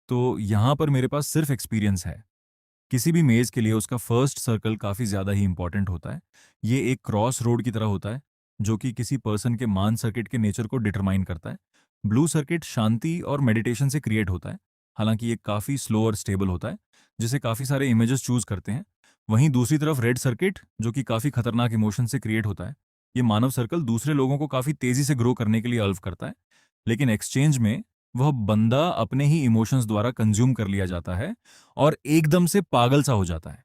तो यहां पर मेरे पास सिर्फ एक्सपीरियंस है। किसी भी मेज के लिए उसका फर्स्ट सर्कल काफी ज्यादा ही इंपॉर्टेंट होता है। ये एक क्रॉस रोड की तरह होता है, जो कि किसी पर्सन के मान सर्किट के नेचर को डिटरमाइन करता है। ब्लू सर्किट शांति और मेडिटेशन से क्रिएट होता है, हालांकि ये काफी स्लो और स्टेबल होता है, जिसे काफी सारे इमेजेस चूज करते हैं। वहीं दूसरी तरफ रेड सर्किट, जो कि काफी खतरनाक इमोशन से क्रिएट होता है। ये मानव सर्कल दूसरे लोगों को काफी तेजी से ग्रो करने के लिए अल्व करता है, लेकिन एक्सचेंज में वह बंदा अपने ही इमोशंस द्वारा कंज्यूम कर लिया जाता है और एकदम से पागल सा हो जाता है।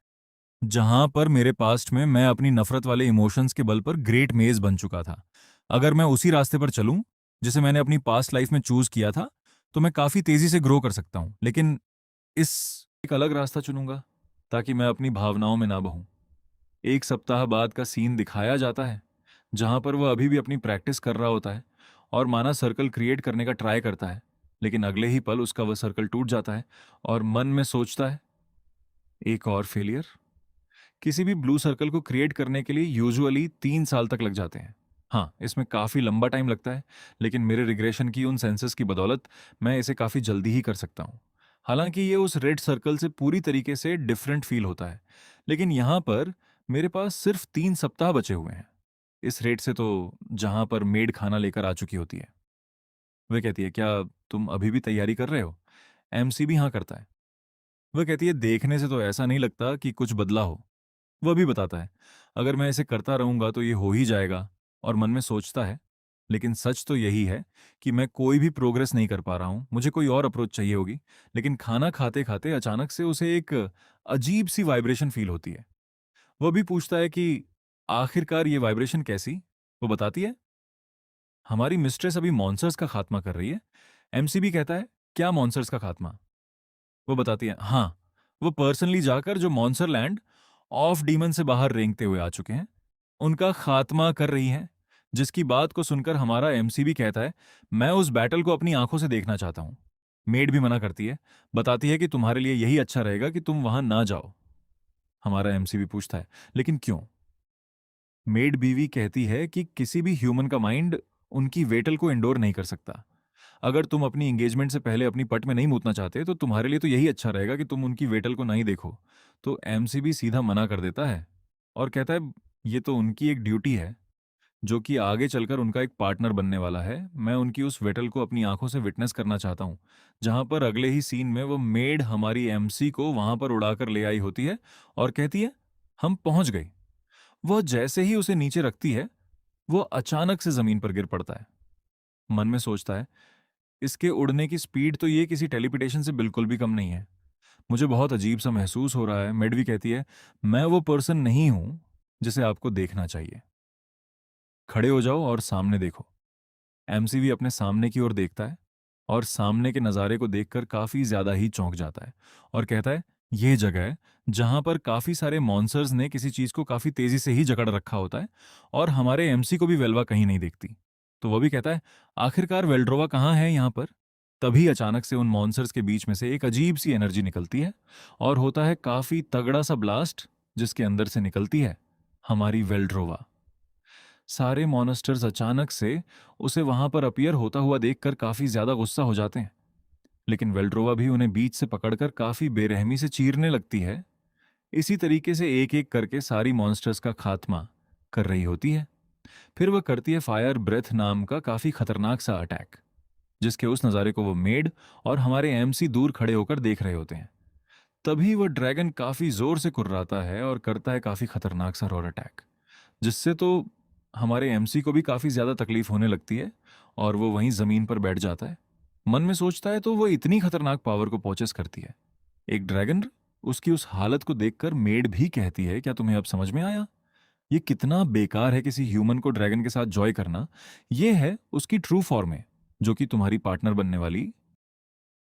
जहां पर मेरे पास्ट में मैं अपनी नफरत वाले इमोशंस के बल पर ग्रेट मेज बन चुका था। अगर मैं उसी रास्ते पर चलूं जिसे मैंने अपनी पास्ट लाइफ में चूज किया था, तो मैं काफी तेजी से ग्रो कर सकता हूं, लेकिन इस एक अलग रास्ता चुनूंगा ताकि मैं अपनी भावनाओं में ना बहूं। 1 सप्ताह बाद का सीन दिखाया जाता है, जहां पर वह अभी भी अपनी प्रैक्टिस कर रहा होता है और माना सर्कल क्रिएट करने का ट्राई करता है, लेकिन अगले ही पल उसका वह सर्कल टूट जाता है और मन में सोचता है, एक और फेलियर। किसी भी ब्लू सर्कल को क्रिएट करने के लिए यूजुअली 3 साल तक लग जाते हैं। हाँ, इसमें काफ़ी लंबा टाइम लगता है, लेकिन मेरे रिग्रेशन की उन सेंसेस की बदौलत मैं इसे काफ़ी जल्दी ही कर सकता हूँ। हालांकि ये उस रेड सर्कल से पूरी तरीके से डिफरेंट फील होता है, लेकिन यहाँ पर मेरे पास सिर्फ 3 सप्ताह बचे हुए हैं। इस रेट से तो जहाँ पर मेड खाना लेकर आ चुकी होती है। वह कहती है, क्या तुम अभी भी तैयारी कर रहे हो? एमसी भी हाँ करता है। वह कहती है, देखने से तो ऐसा नहीं लगता कि कुछ बदला हो। वह भी बताता है, अगर मैं इसे करता रहूंगा तो ये हो ही जाएगा। और मन में सोचता है, लेकिन सच तो यही है कि मैं कोई भी प्रोग्रेस नहीं कर पा रहा हूं। मुझे कोई और अप्रोच चाहिए होगी। लेकिन खाना खाते खाते अचानक से उसे एक अजीब सी वाइब्रेशन फील होती है। वह भी पूछता है कि आखिरकार ये वाइब्रेशन कैसी? वो बताती है, हमारी मिस्ट्रेस अभी मॉन्स्टर्स का खात्मा कर रही है। एमसीबी कहता है, क्या मॉन्स्टर्स का खात्मा? वो बताती है, हाँ, वो पर्सनली जाकर जो मॉन्स्टर लैंड ऑफ डीमन से बाहर रेंगते हुए आ चुके हैं, उनका खात्मा कर रही हैं। जिसकी बात को सुनकर हमारा एमसी भी कहता है, मैं उस बैटल को अपनी आंखों से देखना चाहता हूं। मेड भी मना करती है, बताती है कि तुम्हारे लिए यही अच्छा रहेगा कि तुम वहां ना जाओ। हमारा एमसी भी पूछता है, लेकिन क्यों? मेड बीवी कहती है कि किसी भी ह्यूमन का माइंड उनकी वेटल को इंडोर नहीं कर सकता। अगर तुम अपनी एंगेजमेंट से पहले अपनी पट में नहीं मूतना चाहते तो तुम्हारे लिए तो यही अच्छा रहेगा कि तुम उनकी वेटल को नहीं देखो। तो एमसीबी सीधा मना कर देता है और कहता है, ये तो उनकी एक ड्यूटी है, जो कि आगे चलकर उनका एक पार्टनर बनने वाला है। मैं उनकी उस वेटल को अपनी आंखों से विटनेस करना चाहता हूँ। जहां पर अगले ही सीन में वो मेड हमारी एमसी को वहां पर उड़ाकर ले आई होती है और कहती है, हम पहुंच गए। वह जैसे ही उसे नीचे रखती है, वो अचानक से जमीन पर गिर पड़ता है। मन में सोचता है, इसके उड़ने की स्पीड तो ये किसी टेलीपोर्टेशन से बिल्कुल भी कम नहीं है। मुझे बहुत अजीब सा महसूस हो रहा है। मेडवी कहती है, मैं वो पर्सन नहीं हूं जिसे आपको देखना चाहिए। खड़े हो जाओ और सामने देखो। एमसीवी अपने सामने की ओर देखता है और सामने के नज़ारे को देखकर काफ़ी ज़्यादा ही चौंक जाता है और कहता है, ये जगह है जहाँ पर काफ़ी सारे मॉन्स्टर्स ने किसी चीज़ को काफ़ी तेज़ी से ही जकड़ रखा होता है और हमारे एमसी को भी वेल्वा कहीं नहीं दिखती। तो वो भी कहता है, आखिरकार वेल्ड्रोवा कहाँ है यहाँ पर? तभी अचानक से उन मॉन्स्टर्स के बीच में से एक अजीब सी एनर्जी निकलती है और होता है काफ़ी तगड़ा सा ब्लास्ट, जिसके अंदर से निकलती है हमारी वेल्ड्रोवा। सारे मॉन्स्टर्स अचानक से उसे वहां पर अपीयर होता हुआ देखकर काफी ज्यादा गुस्सा हो जाते हैं, लेकिन वेल्ड्रोवा भी उन्हें बीच से पकड़कर काफी बेरहमी से चीरने लगती है। इसी तरीके से एक एक करके सारी मॉन्स्टर्स का खात्मा कर रही होती है। फिर वह करती है फायर ब्रेथ नाम का काफी खतरनाक सा अटैक, जिसके उस नज़ारे को वो मेड और हमारे एमसी दूर खड़े होकर देख रहे होते हैं। तभी वह ड्रैगन काफी जोर से कुर्राता है और करता है काफी खतरनाक सा रोर अटैक, जिससे तो हमारे एमसी को भी काफी ज्यादा तकलीफ होने लगती है और वो वहीं जमीन पर बैठ जाता है। मन में सोचता है तो वो इतनी खतरनाक पावर को पोजेस करती है एक ड्रैगन। उसकी उस हालत को देखकर मेड भी कहती है, क्या तुम्हें अब समझ में आया ये कितना बेकार है किसी ह्यूमन को ड्रैगन के साथ जॉय करना? ये है उसकी ट्रू फॉर्म है, जो कि तुम्हारी पार्टनर बनने वाली